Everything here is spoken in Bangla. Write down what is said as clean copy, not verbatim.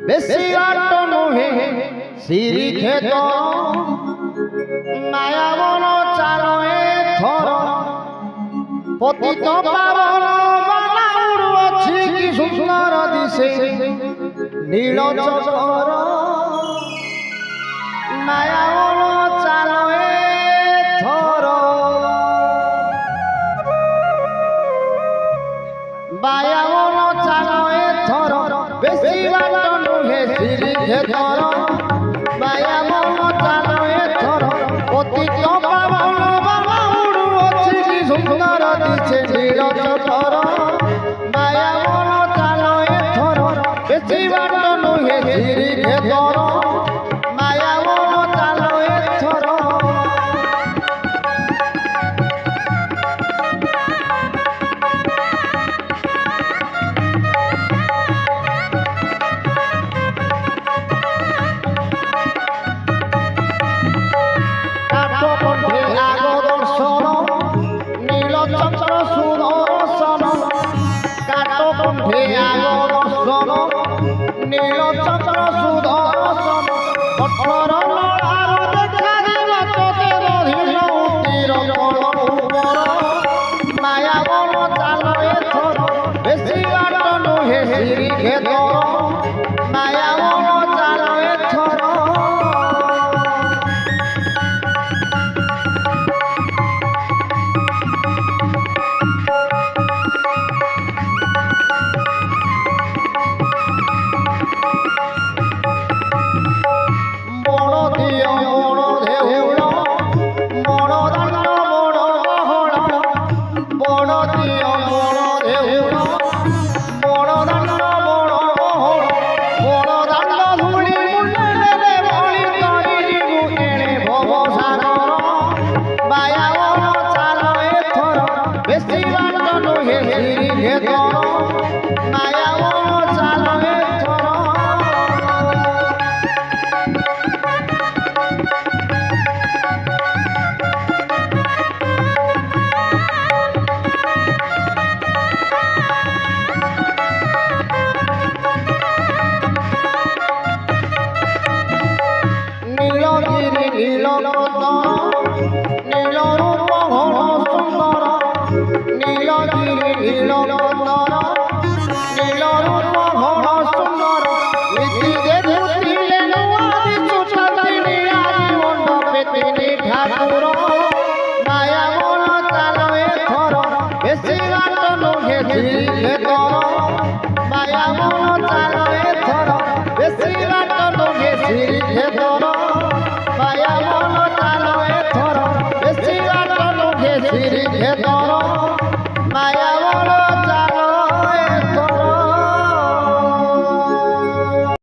বেশি আট নহে শ্রীক্ষেত মায়াবন চালয়ে থর পতিত পাবন বানাউড় ଅଛି কি সুন্দর দিশে নীল চকর মায়াবন চালয়ে থর মায়াবন চালয়ে থর বেশি বাট নহে শ্রীক্ষেতর মায়াবন চালয়ে থর পতিত পাবন বানাউড় ଅଛି কি সুন্দর দিশে নীল চকর মায়াবন চালয়ে থর বেশি বাট নহে শ্রীক্ষেতর মায়াবন চালয়ে থর কাঠকণ্ঠে আগ দর্শন নীলচক্র সুদর্শন কাঠকণ্ঠে আগ দর্শন নীলচক্র সুদর্শন কঠোর